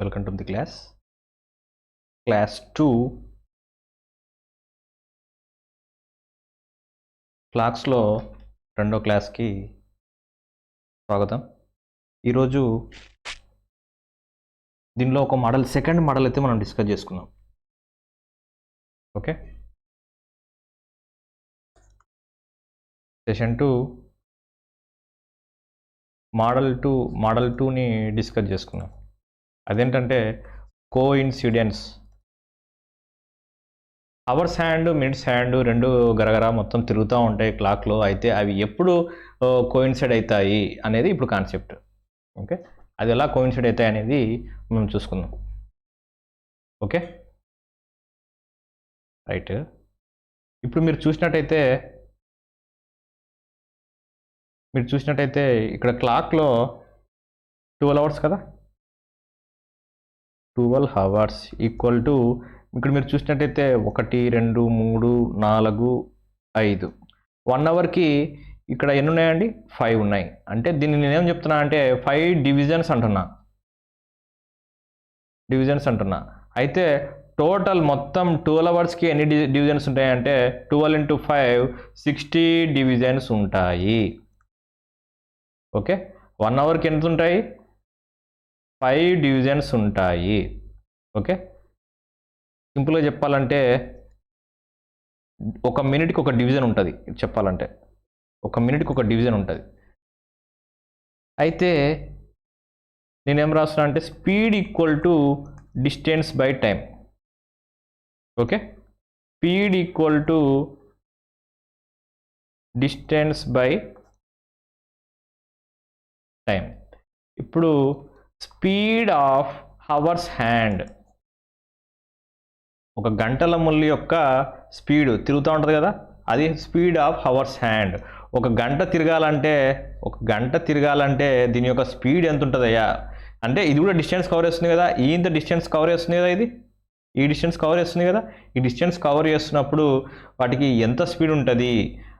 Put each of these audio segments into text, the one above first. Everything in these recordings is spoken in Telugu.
Welcome to the class 2 క్లాక్స్లో రెండో క్లాస్కి స్వాగతం. ఈరోజు దీనిలో ఒక మోడల్, సెకండ్ మోడల్ అయితే మనం డిస్కస్ చేసుకున్నాం. ఓకే, సెషన్ 2 మోడల్ 2ని డిస్కస్ చేసుకున్నాం. అదేంటంటే coincidence. Hours hand, minutes hand రెండు గరగర మొత్తం తిరుగుతూ ఉంటాయి క్లాక్లో. అయితే అవి ఎప్పుడు కోయిన్సైడ్ అవుతాయి అనేది ఇప్పుడు కాన్సెప్ట్. ఓకే, అది ఎలా కోయిన్సైడ్ అవుతాయి అనేది మనం చూసుకుందాం. Okay right. ఇప్పుడు మీరు చూసినట్టయితే ఇక్కడ క్లాక్లో 12 అవర్స్ కదా, 12 అవర్స్ ఈక్వల్ టు ఇక్కడ మీరు చూసినట్టయితే 1 2 3 4 5. 1 అవర్కి ఇక్కడ ఎన్ని ఉన్నాయండి? 5 ఉన్నాయి. అంటే దీన్ని నేనేం చెప్తున్నా అంటే 5 డివిజన్స్ అంటున్నా. అయితే టోటల్ మొత్తం 12 అవర్స్కి ఎన్ని డివిజన్స్ ఉంటాయంటే 12 × 5 60 డివిజన్స్ ఉంటాయి. ఓకే, 1 అవర్కి ఎంత ఉంటాయి? 5 డివిజన్స్ ఉంటాయి. ఓకే, సింపుల్గా చెప్పాలంటే ఒక మినిట్కి ఒక డివిజన్ ఉంటుంది. చెప్పాలంటే ఒక మినిట్కి ఒక డివిజన్ ఉంటుంది. అయితే నేనేం రాస్తున్నా అంటే speed equal to distance by time. Okay, speed equal to distance by time. ఇప్పుడు స్పీడ్ ఆఫ్ అవర్స్ హ్యాండ్, ఒక గంటల ముళ్ళు యొక్క స్పీడ్ తిరుగుతూ ఉంటుంది కదా, అది స్పీడ్ ఆఫ్ అవర్స్ హ్యాండ్. ఒక గంట తిరగాలంటే దీని యొక్క స్పీడ్ ఎంత ఉంటుందయ్యా అంటే ఇది కూడా డిస్టెన్స్ కవర్ చేస్తుంది కదా, ఇంత డిస్టెన్స్ కవర్ చేస్తుంది కదా, ఈ డిస్టెన్స్ కవర్ చేస్తుంది కదా. ఈ డిస్టెన్స్ కవర్ చేస్తున్నప్పుడు వాటికి ఎంత స్పీడ్ ఉంటుంది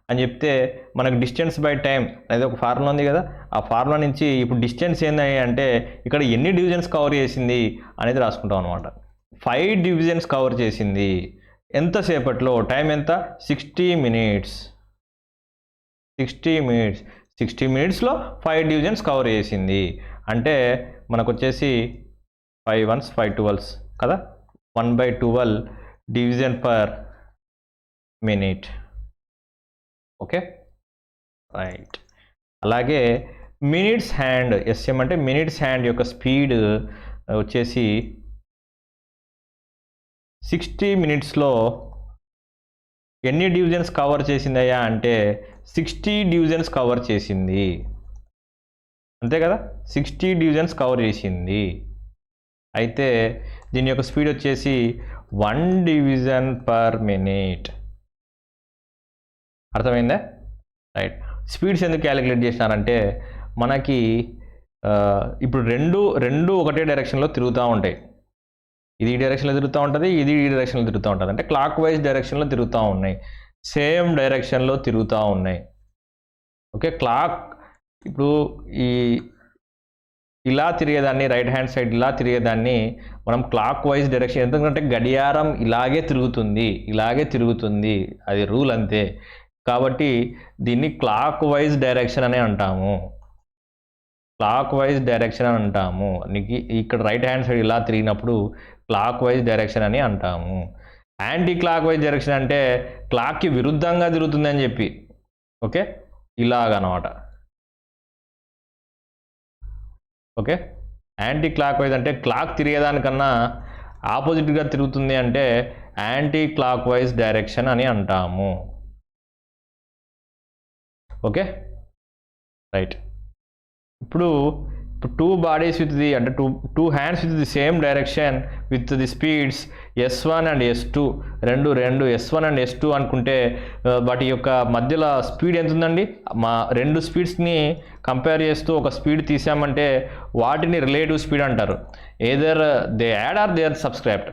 అని చెప్తే మనకు డిస్టెన్స్ బై టైం అనేది ఒక ఫార్ములా ఉంది కదా. ఆ ఫార్ములా నుంచి ఇప్పుడు డిస్టెన్స్ ఏందని అంటే ఇక్కడ ఎన్ని డివిజన్స్ కవర్ చేసింది అనేది రాసుకుంటాం అనమాట. 5 డివిజన్స్ కవర్ చేసింది. ఎంతసేపట్లో? టైం ఎంత? 60 మినిట్స్. 60 మినిట్స్లో 5 డివిజన్స్ కవర్ చేసింది. అంటే మనకు వచ్చేసి 5 1s 5 12s కదా, 1/12 division per minute. Okay right. అలాగే మినిట్స్ హ్యాండ్, ఎస్ఎం అంటే మినిట్స్ హ్యాండ్ యొక్క స్పీడ్ వచ్చేసి 60 మినిట్స్లో ఎన్ని డివిజన్స్ కవర్ చేసిందయ్యా అంటే 60 డివిజన్స్ కవర్ చేసింది. అంతే కదా, 60 డివిజన్స్ కవర్ చేసింది. అయితే దీని యొక్క స్పీడ్ వచ్చేసి 1 డివిజన్ పర్ మినిట్. అర్థమైందా? రైట్. స్పీడ్స్ ఎందుకు క్యాలిక్యులేట్ చేసినారంటే మనకి ఇప్పుడు రెండు ఒకటే డైరెక్షన్లో తిరుగుతూ ఉంటాయి. ఇది ఈ డైరెక్షన్లో తిరుగుతూ ఉంటుంది, ఇది ఈ డైరెక్షన్లో తిరుగుతూ ఉంటుంది. అంటే క్లాక్ వైజ్ డైరెక్షన్లో తిరుగుతూ ఉన్నాయి, సేమ్ డైరెక్షన్లో తిరుగుతూ ఉన్నాయి. ఓకే, క్లాక్ ఇప్పుడు ఇలా తిరిగేదాన్ని, రైట్ హ్యాండ్ సైడ్ ఇలా తిరిగేదాన్ని మనం క్లాక్ వైజ్ డైరెక్షన్, ఎందుకంటే గడియారం ఇలాగే తిరుగుతుంది, అది రూల్ అంతే. కాబట్టి దీన్ని క్లాక్ వైజ్ డైరెక్షన్ అని అంటాము. నీకు ఇక్కడ రైట్ హ్యాండ్ సైడ్ ఇలా తిరిగినప్పుడు క్లాక్ వైజ్ డైరెక్షన్ అని అంటాము. యాంటీ క్లాక్ వైజ్ డైరెక్షన్ అంటే క్లాక్కి విరుద్ధంగా తిరుగుతుంది అని చెప్పి. ఓకే, ఇలాగనమాట. ఓకే, యాంటీ క్లాక్ వైజ్ అంటే క్లాక్ తిరిగేదానికన్నా ఆపోజిట్గా తిరుగుతుంది అంటే యాంటీ క్లాక్ వైజ్ డైరెక్షన్ అని అంటాము. Okay right. ఇప్పుడు 2 బాడీస్ విత్ ది అంటే two hands with the same direction with the speeds S1 and S2, రెండు S1 అండ్ S2 అనుకుంటే వాటి యొక్క మధ్యలో స్పీడ్ ఎంత ఉందండి? మా రెండు స్పీడ్స్ని కంపేర్ చేస్తూ ఒక స్పీడ్ తీసామంటే వాటిని రిలేటివ్ స్పీడ్ అంటారు. Either they add or they are subscribed.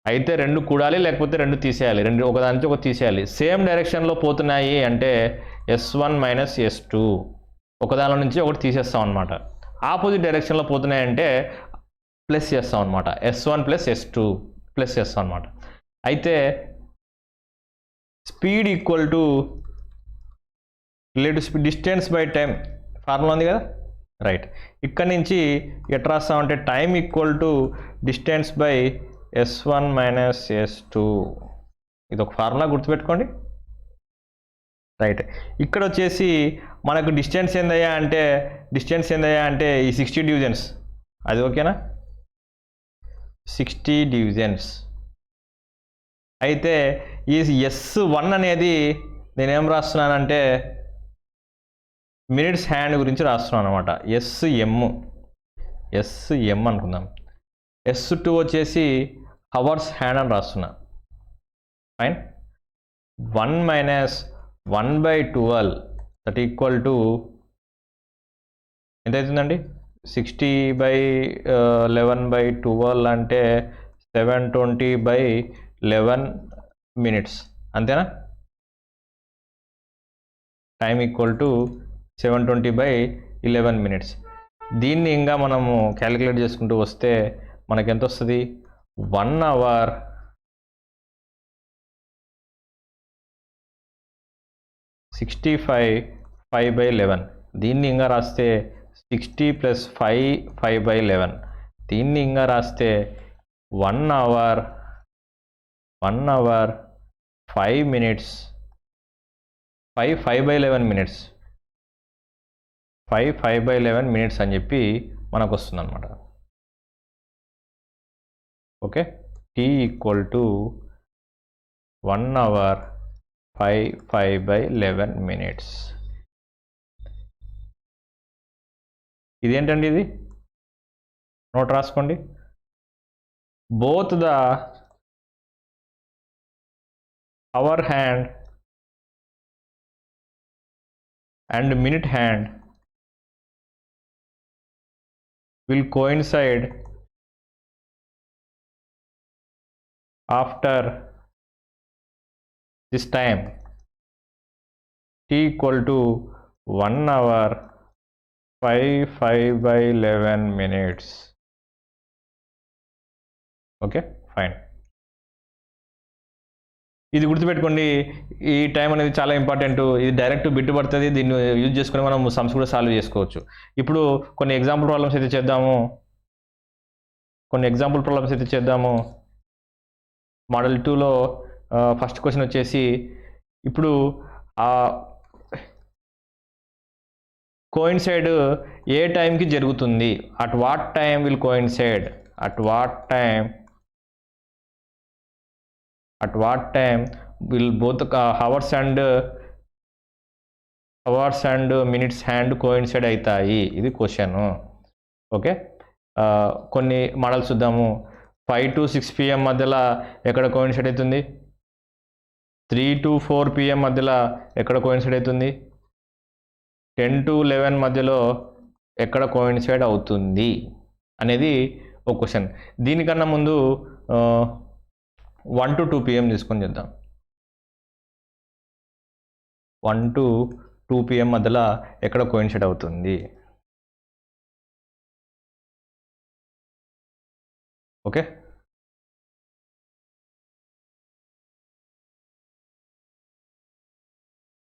అయితే రెండు కూడాలి, లేకపోతే రెండు తీసేయాలి, ఒకదాని నుంచి ఒకటి తీసేయాలి. సేమ్ డైరెక్షన్లో పోతున్నాయి అంటే S1 - S2, ఒకదానిలో నుంచి ఒకటి తీసేస్తాం అనమాట. ఆపోజిట్ డైరెక్షన్లో పోతున్నాయంటే ప్లస్ చేస్తాం అనమాట. S1 ప్లస్ S2 ప్లస్ చేస్తాం అనమాట. అయితే speed equal to relative speed distance by time formula ఉంది కదా, రైట్. ఇక్కడ నుంచి ఎట్లా రాస్తామంటే time equal to distance by S1 minus S2. ఇది ఒక ఫార్ములా గుర్తుపెట్టుకోండి, రైట్. ఇక్కడ వచ్చేసి మనకు డిస్టెన్స్ ఏందయ్యా అంటే ఈ 60 డివిజన్స్, అది ఓకేనా, 60 డివిజన్స్. అయితే ఈ S1 అనేది నేనేం రాస్తున్నానంటే మినిట్స్ హ్యాండ్ గురించి రాస్తున్నాను అనమాట. ఎస్ఎం అనుకుందాం. S2 వచ్చేసి హవర్స్ హ్యాండ్ అని రాస్తున్నా. Fine. 1 minus 1/12 that equal to ఎంత అవుతుందండి, 60/11/12 అంటే 720/11 మినిట్స్, అంతేనా. Time equal to 720/11 minutes. దీన్ని ఇంకా మనము క్యాలిక్యులేట్ చేసుకుంటూ వస్తే మనకి ఎంత వస్తుంది, 1 అవర్ 65/5/11. దీన్ని ఇంకా రాస్తే 60 + 5/11. దీన్ని ఇంకా రాస్తే 1 అవర్ 5 మినిట్స్ 5/11 మినిట్స్ 5/11 మినిట్స్ అని చెప్పి మనకు వస్తుంది అనమాట. Okay. T equal to 1 hour 5/11 minutes. ఇదేంటండి, ఇది నోట్ రాసుకోండి. Both the hour hand and minute hand will coincide after this time. T equal to 1 hour 5/11 minutes. Okay, fine. ఇది గుర్తుపెట్టుకోండి, ఈ టైం అనేది చాలా ఇంపార్టెంట్. ఇది డైరెక్ట్ బిట్ పడుతుంది, దీన్ని యూజ్ చేసుకుని మనం సమ్స్ కూడా సాల్వ్ చేసుకోవచ్చు. ఇప్పుడు కొన్ని ఎగ్జాంపుల్ ప్రాబ్లమ్స్ అయితే చేద్దాము. మోడల్ 2లో ఫస్ట్ క్వశ్చన్ వచ్చేసి, ఇప్పుడు కోయిన్సైడ్ ఏ టైంకి జరుగుతుంది, at what time will coincide, at what time will both hours and minutes hand coincide అవుతాయి, ఇది క్వశ్చన్. ఓకే, కొన్ని మోడల్స్ చూద్దాము. 5 to 6 PM మధ్యలో ఎక్కడ కోయిన్సైడ్ అవుతుంది, 3 to 4 PM మధ్యలో ఎక్కడ కోయిన్సైడ్ అవుతుంది, 10 to 11 మధ్యలో ఎక్కడ కోయిన్సైడ్ అవుతుంది అనేది ఒక క్వశ్చన్. దీనికన్నా ముందు 1 to 2 PM తీసుకొని చేద్దాం. 1 to 2 PM మధ్యలో ఎక్కడ కోయిన్సైడ్ అవుతుంది. Okay,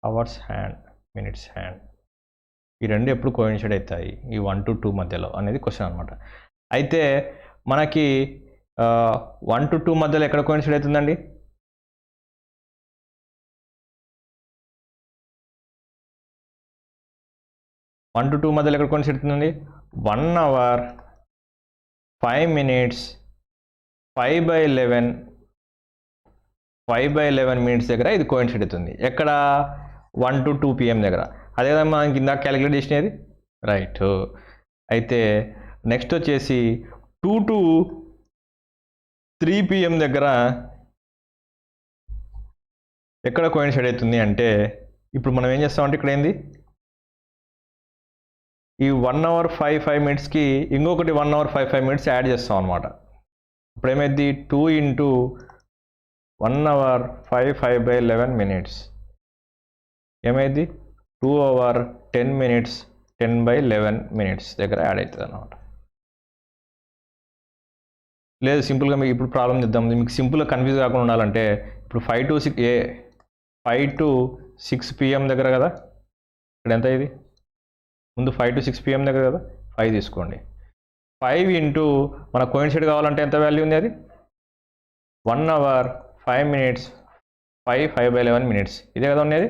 hours hand, minutes hand, ఈ రెండు ఎప్పుడు కోయిన్సైడ్ అవుతాయి ఈ 1 to 2 మధ్యలో అనేది క్వశ్చన్ అనమాట. అయితే మనకి 1 to 2 మధ్యలో ఎక్కడ కోయిన్సైడ్ అవుతుందండి, 1 to 2 మధ్యలో ఎక్కడ కోయిన్సైడ్ అవుతుందండి, 1 hour 5 minutes 5/11 మినిట్స్ దగ్గర ఇది కోయిన్సైడ్ అవుతుంది. ఎక్కడ, 1 to 2 PM దగ్గర. అదే కదా మనం కింద క్యాలిక్యులేట్ చేసినది, రైట్. అయితే నెక్స్ట్ వచ్చేసి 2 to 3 PM దగ్గర ఎక్కడ కోయిన్సైడ్ అవుతుంది అంటే, ఇప్పుడు మనం ఏం చేస్తామంటే ఇక్కడ ఏంది, ఈ 1 hour 5 minutesకి ఇంకొకటి 1 hour 5 minutes యాడ్ చేస్తాం అనమాట. ఇప్పుడు ఏమైంది, 2 into 1 hour 5/11 మినిట్స్ ఏమైంది, 2 hour 10 minutes 10/11 మినిట్స్ దగ్గర యాడ్ అవుతుంది అనమాట. లేదు సింపుల్గా మీకు ఇప్పుడు ప్రాబ్లం చేద్దాం. మీకు సింపుల్గా కన్ఫ్యూజ్ కాకుండా ఉండాలంటే ఇప్పుడు 5 to 6 PM దగ్గర కదా, ఇక్కడ ఎంత ఇది ముందు 5 to 6 PM దగ్గర కదా, 5 తీసుకోండి. 5 ఇంటూ మన కోయిన్సైడ్ కావాలంటే ఎంత వాల్యూ ఉంది, అది 1 hour 5 minutes 5/11 minutes ఇదే కదా ఉండేది.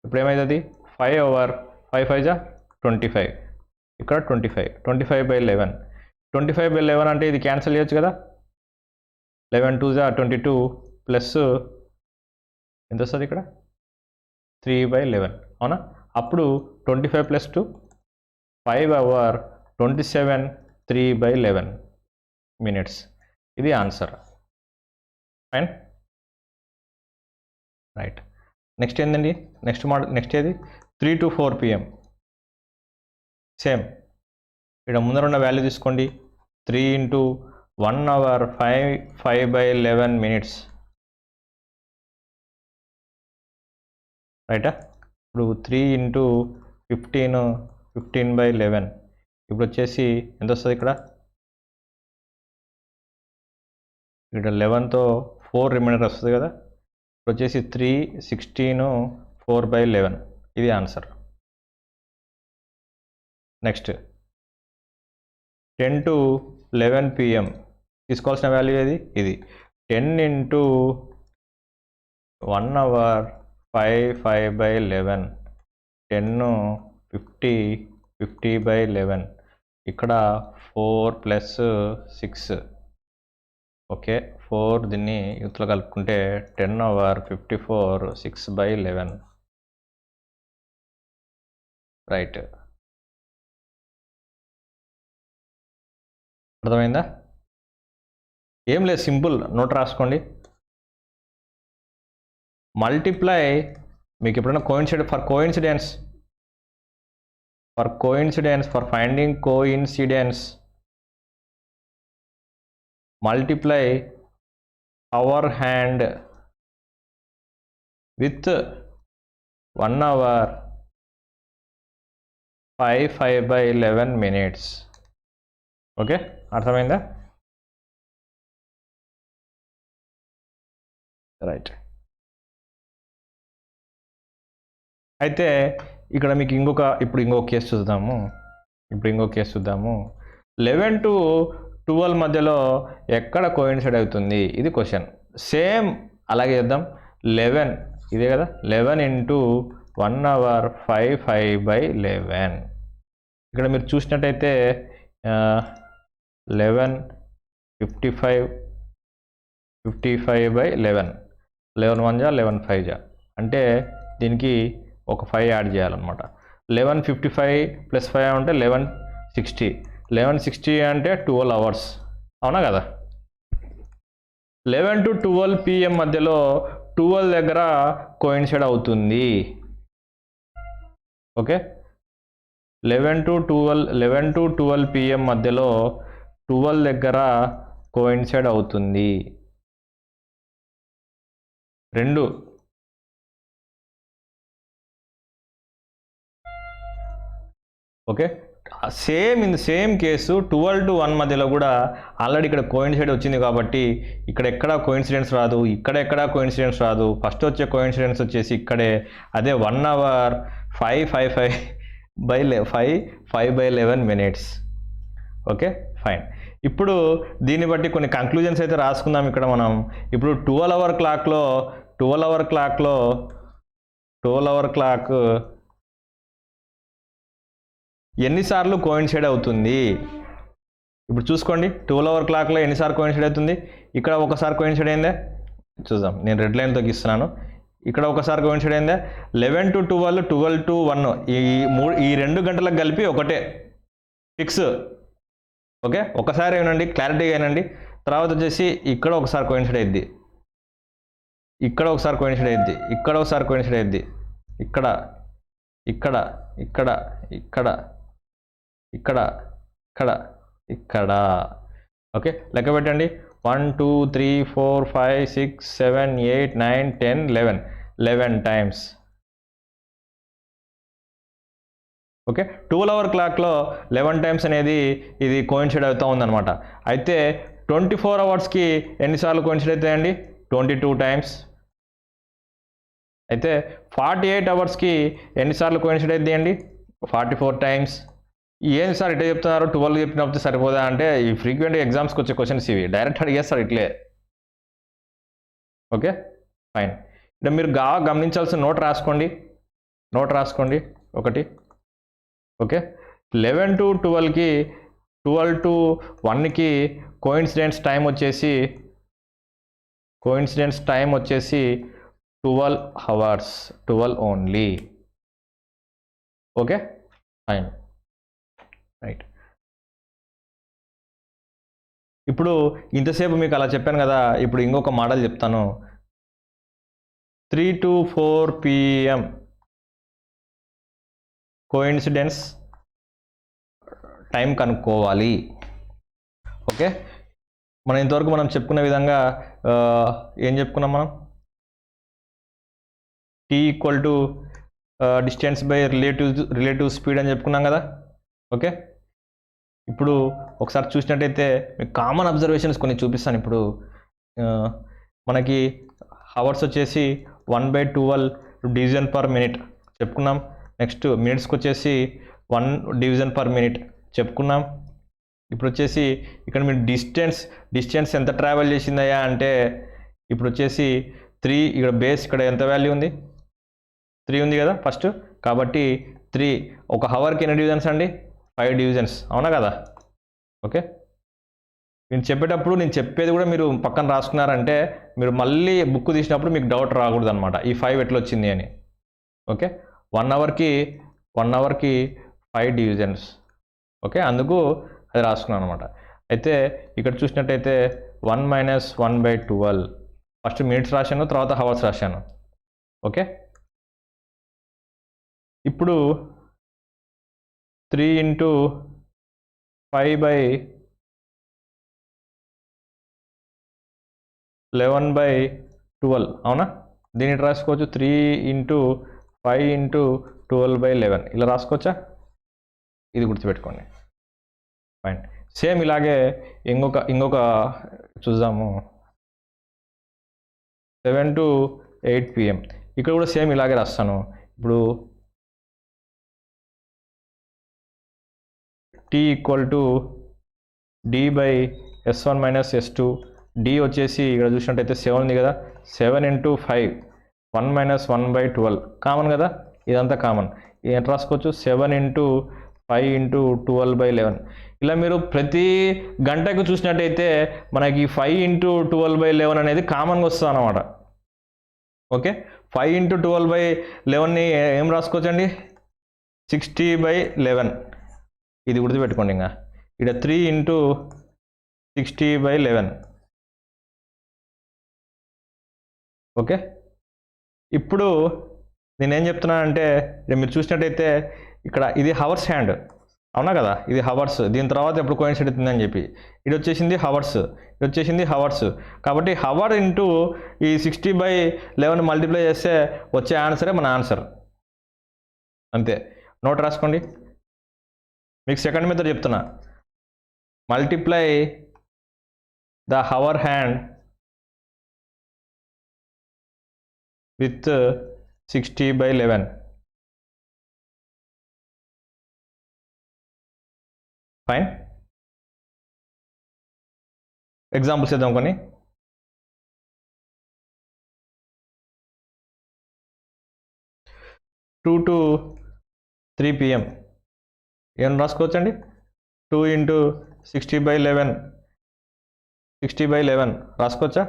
ఇప్పుడు ఏమైతుంది 5 hour 5 5 జా 25, ఇక్కడ 25/11 25/11 అంటే ఇది క్యాన్సిల్ చేయొచ్చు కదా, 11 2 జా 22 ప్లస్ ఎంత వస్తుంది ఇక్కడ 3/11 అవునా. అప్పుడు 25 + 2 5 hour 27 3/11 minutes ఇది ఆన్సర్. Fine right. నెక్స్ట్ ఏంటండి, నెక్స్ట్ ఏది 3 to 4 PM. సేమ్ ఇక్కడ ముందర ఉన్న వాల్యూ తీసుకోండి, 3 into 1 hour 5/11 minutes రైటా. ఇప్పుడు 3 into 15/11 ఇప్పుడు వచ్చేసి ఎంత వస్తుంది ఇక్కడ 11తో 4 రిమైండర్ వస్తుంది కదా, ఇప్పుడు వచ్చేసి 3 16 4/11 ఇది ఆన్సర్. నెక్స్ట్ 10 to 11 PM తీసుకోవాల్సిన వాల్యూ ఏది, ఇది 10 into 1 hour 5/11 10 50/11 ఇక్కడ 4 + 6 ఓకే 4 దీన్ని యూత్లో కలుపుకుంటే 10 hour 54 6/11 రైట్. అర్థమైందా? ఏం లేదు, సింపుల్ నోట్ రాసుకోండి. మల్టిప్లై మీకు ఎప్పుడైనా for finding coincidence multiply hour hand with 1 hour 5/11 minutes. Okay అర్థమైందా? రైట్. అయితే ఇక్కడ మీకు ఇంకో కేసు చూద్దాము. 11 to 12 మధ్యలో ఎక్కడ కోయిన్సైడ్ అవుతుంది, ఇది క్వశ్చన్. సేమ్ అలాగే చేద్దాం. 11 ఇదే కదా, 11 into 1 hour 5/11 ఇక్కడ మీరు చూసినట్టయితే 11 55/11 11 1 జా 11 5 జా అంటే దీనికి ఒక 5 యాడ్ చేయాలన్నమాట. 11 55 + 5 అంటే 11 60 అంటే 12 hours అవునా కదా. 11 to 12 PM మధ్యలో 12 దగ్గర కోయిన్సైడ్ అవుతుంది. ఓకే 11 to 12 PM మధ్యలో 12 దగ్గర కోయిన్సైడ్ అవుతుంది. రెండు ఓకే సేమ్ కేసు 12 to 1 మధ్యలో కూడా ఆల్రెడీ ఇక్కడ కోయిన్సైడ్ వచ్చింది కాబట్టి ఇక్కడ ఎక్కడా కోయిన్సిడెన్స్ రాదు, ఇక్కడ కోయిన్సిడెన్స్ రాదు. ఫస్ట్ వచ్చే కోయిన్సిడెన్స్ వచ్చేసి ఇక్కడే, అదే 1 hour 5/11 minutes. Okay fine. ఇప్పుడు దీన్ని బట్టి కొన్ని కంక్లూజన్స్ అయితే రాసుకుందాం ఇక్కడ మనం. ఇప్పుడు 12 hour క్లాక్ ఎన్నిసార్లు కోయిన్సైడ్ అవుతుంది ఇప్పుడు చూసుకోండి. 12 hour క్లాక్లో ఎన్నిసార్లు కోయిన్సైడ్ అవుతుంది, ఇక్కడ ఒకసారి కోయిన్సైడ్ అయిందే చూద్దాం. నేను రెడ్ లైన్తో గీస్తున్నాను. ఇక్కడ ఒకసారి కోయిన్సైడ్ అయిందే. 11 to 12 12 to 1 ఈ 2 గంటలకు కలిపి ఒకటే ఫిక్స్. ఓకే ఒకసారి ఏనండి, క్లారిటీగా ఏనండి. తర్వాత వచ్చేసి ఇక్కడ ఒకసారి కోయిన్సైడ్ అయ్యిద్ది, ఇక్కడ ఒకసారి కోయిన్సైడ్ అయ్యిద్ది, ఇక్కడ ఒకసారి కోయిన్సైడ్ అయ్యిద్ది, ఇక్కడ ఇక్కడ ఇక్కడ ఇక్కడ ఇక్కడ ఇక్కడ ఇక్కడ ఓకే లెక్క పెట్టండి. 1 2 3 4 5 6 7 8 9 10 11 టైమ్స్. ఓకే 12 hour క్లాక్లో 11 టైమ్స్ అనేది ఇది కోయిన్సైడ్ అవుతూ ఉందన్నమాట. అయితే 24 అవర్స్కి ఎన్నిసార్లు కోయిన్సిడ్ అవుతాయండి? 22 టైమ్స్. అయితే 48 అవర్స్కి ఎన్నిసార్లు కోయిన్సిడ్ అవుతాయి అండి? 44 టైమ్స్. ఏం సార్ ఇట్లా చెప్తున్నారు, 12 చెప్పినప్పుడు సరిపోదా అంటే ఈ ఫ్రీక్వెంట్ ఎగ్జామ్స్కి వచ్చే క్వశ్చన్స్ ఇవి, డైరెక్ట్ అడిగేస్తారు ఇట్లే. Okay fine. ఇక్కడ మీరు గమనించాల్సిన నోట్ రాసుకోండి ఒకటి. ఓకే 11 to 12కి 12 to 1కి కోయిన్సిడెన్స్ టైం వచ్చేసి 12 hours, 12 only. Okay fine right. ఇప్పుడు ఇంతసేపు మీకు అలా చెప్పాను కదా, ఇప్పుడు ఇంకొక మోడల్ చెప్తాను. 3 to 4 PM కోయిన్సిడెన్స్ టైం కనుక్కోవాలి. ఓకే ఇంతవరకు మనం చెప్పుకునే విధంగా ఏం చెప్పుకున్నాం మనం? T equal to distance by relative speed అని చెప్పుకున్నాం కదా. ఓకే ఇప్పుడు ఒకసారి చూసినట్టయితే మీకు కామన్ అబ్జర్వేషన్స్ కొన్ని చూపిస్తాను. ఇప్పుడు మనకి అవర్స్ వచ్చేసి 1/12 డివిజన్ పర్ మినిట్ చెప్పుకున్నాం. నెక్స్ట్ మినిట్స్కి వచ్చేసి 1 డివిజన్ పర్ మినిట్ చెప్పుకున్నాం. ఇప్పుడు వచ్చేసి ఇక్కడ మీరు డిస్టెన్స్ ఎంత ట్రావెల్ చేసిందయ్యా అంటే ఇప్పుడు వచ్చేసి 3, ఇక్కడ బేస్ ఇక్కడ ఎంత వాల్యూ ఉంది? 3 ఉంది కదా ఫస్ట్. కాబట్టి 3 ఒక హవర్కి ఎన్ని డివిజన్స్ అండి? 5 డివిజన్స్, అవునా కదా? ఓకే నేను చెప్పేటప్పుడు నేను చెప్పేది కూడా మీరు పక్కన రాసుకున్నారంటే మీరు మళ్ళీ బుక్ తీసినప్పుడు మీకు డౌట్ రాకూడదు అనమాట, ఈ 5 ఎట్లా వచ్చింది అని. Okay 1 అవర్కి 5 divisions. ఓకే అందుకు అది రాసుకున్నాను అనమాట. అయితే ఇక్కడ చూసినట్టయితే 1 - 1/12 ఫస్ట్ మినిట్స్ రాశాను, తర్వాత హవర్స్ రాశాను. ఓకే ఇప్పుడు 3 × 5/11/12 అవునా? దీన్ని రాసుకోవచ్చు 3 × 5 × 12/11 ఇలా రాసుకోవచ్చా? ఇది గుర్తుపెట్టుకోండి. ఫైన్. సేమ్ ఇలాగే ఇంకొక చూద్దాము. 7 to 8 PM ఇక్కడ కూడా సేమ్ ఇలాగే రాస్తాను. ఇప్పుడు T equal to D/S1 - S2. D వచ్చేసి ఇక్కడ చూసినట్టయితే 7 ఉంది కదా, 7 × 5 1 - 1/12 కామన్ కదా, ఇదంతా కామన్. ఏంటి రాసుకోవచ్చు? 7 × 5 × 12/11 ఇలా మీరు ప్రతి గంటకు చూసినట్టయితే మనకి 5 × 12/11 అనేది కామన్గా వస్తుంది అన్నమాట. ఓకే 5 × 12/11ని ఏం రాసుకోవచ్చండి? 60/11 ఇది గుర్తుపెట్టుకోండి. ఇంకా ఇక్కడ 3 × 60/11. ఓకే ఇప్పుడు నేనేం చెప్తున్నానంటే మీరు చూసినట్టయితే ఇక్కడ ఇది హవర్స్ హ్యాండ్, అవునా కదా? ఇది హవర్స్, దీని తర్వాత ఎప్పుడు కోయిన్సిడ్ అవుతుందని చెప్పి ఇది వచ్చేసింది హవర్స్. కాబట్టి హవర్ ఇంటూ ఈ 60/11 మల్టిప్లై చేస్తే వచ్చే ఆన్సరే మన ఆన్సర్. అంతే, నోట్ రాసుకోండి. మీకు సెకండ్ మెథడ్ చెప్తున్నా. Multiply the hour hand with 60/11. Fine. Examples చేద్దాం కొన్ని. టూ టు 3 PM ఏం రాసుకోవచ్చండి? 2 × 60/11 రాసుకోవచ్చా?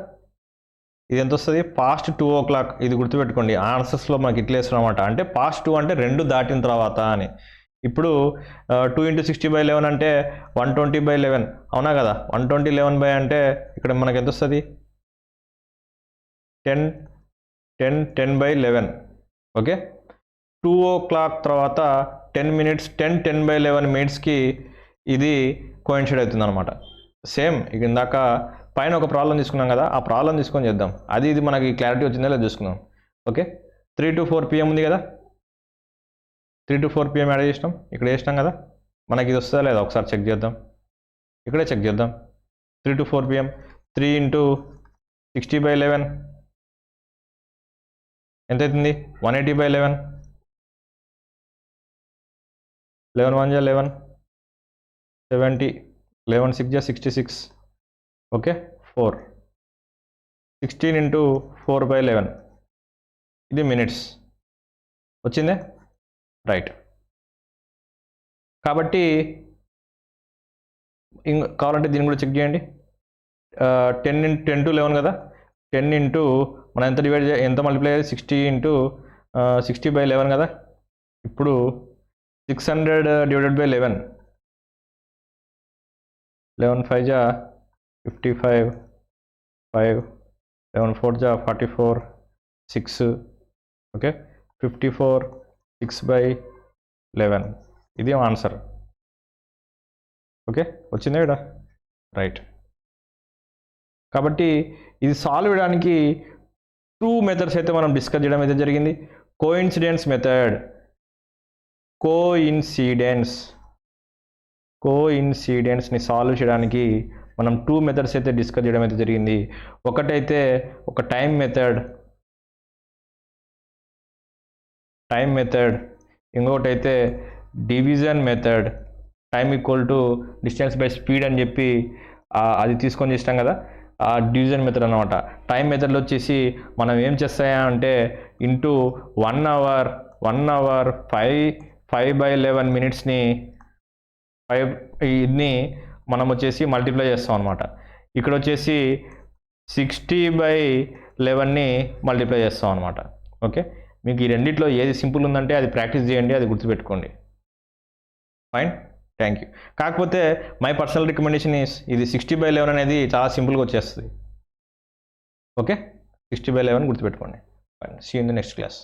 ఇది ఎంత వస్తుంది? Past 2 o'clock. ఇది గుర్తుపెట్టుకోండి, ఆన్సర్స్లో మనకి ఇట్లా వేస్తున్నాం అంటే పాస్ట్ 2 అంటే 2 దాటిన తర్వాత అని. ఇప్పుడు 2 × 60/11 అంటే 120/11 అవునా కదా? 120/11 అంటే ఇక్కడ మనకి ఎంత వస్తుంది? 10/11. ఓకే 2 o'clock తర్వాత 10 minutes 10/11 మినిట్స్కి ఇది కోయిన్సైడ్ అవుతుంది అనమాట. సేమ్ ఇందాక పైన ఒక ప్రాబ్లం తీసుకున్నాం కదా, ఆ ప్రాబ్లం తీసుకొని చేద్దాం. ఇది మనకి క్లారిటీ వచ్చిందా లేదా చూసుకుందాం. ఓకే 3 to 4 PM ఉంది కదా, 3 to 4 PM యాడ్ చేసినాం, ఇక్కడ వేసినాం కదా, మనకి ఇది వస్తుందా లేదా ఒకసారి చెక్ చేద్దాం. ఇక్కడే చెక్ చేద్దాం. 3 to 4 p.m. 3 into 60/11 ఎంత అవుతుంది? 180/11. 11 1 జా 11, 70, 11 6 జా 66. ఓకే, 4. 16 into 4/11 ఇది మినిట్స్ వచ్చిందే, రైట్. కాబట్టి కావాలంటే దీన్ని కూడా చెక్ చేయండి. 10 to 11 కదా, 10 ఇంటూ మనం ఎంత మల్టిప్లై అయ్యేది? 60 into 60/11 కదా. ఇప్పుడు 600 divided by 11, 11 5 జా 55, 5, 11 4 జా 44, 6. ఓకే, 54 6/11 ఇది ఆన్సర్. ఓకే, వచ్చిందా ఇక్కడ, రైట్. కాబట్టి ఇది సాల్వ్ చేయడానికి 2 మెథడ్స్ అయితే మనం డిస్కస్ చేయడం అయితే జరిగింది. కోఇన్సిడెన్స్ మెథడ్, కోఇన్సిడెన్స్ని సాల్వ్ చేయడానికి మనం 2 మెథడ్స్ అయితే డిస్కస్ చేయడం అయితే జరిగింది. ఒకటైతే ఒక టైం మెథడ్, ఇంకొకటైతే division method. Time equal to distance by speed అని చెప్పి అది తీసుకొని చేస్తాం కదా, ఆ డివిజన్ మెథడ్ అనమాట. టైం మెథడ్లో వచ్చేసి మనం ఏం చేస్తాయంటే ఇంటూ 1 hour 5/11 మినిట్స్ని ఇన్ని మనం వచ్చేసి మల్టిప్లై చేస్తాం అనమాట. ఇక్కడ వచ్చేసి 60/11ని మల్టిప్లై చేస్తాం అనమాట. ఓకే, మీకు ఈ రెండిట్లో ఏది సింపుల్ ఉందంటే అది ప్రాక్టీస్ చేయండి, అది గుర్తుపెట్టుకోండి. Fine, thank you. కాకపోతే మై పర్సనల్ రికమెండేషన్ ఈస్ ఇది 60/11 అనేది చాలా సింపుల్గా వచ్చేస్తుంది. ఓకే, 60/11 గుర్తుపెట్టుకోండి. Fine, see in the next class.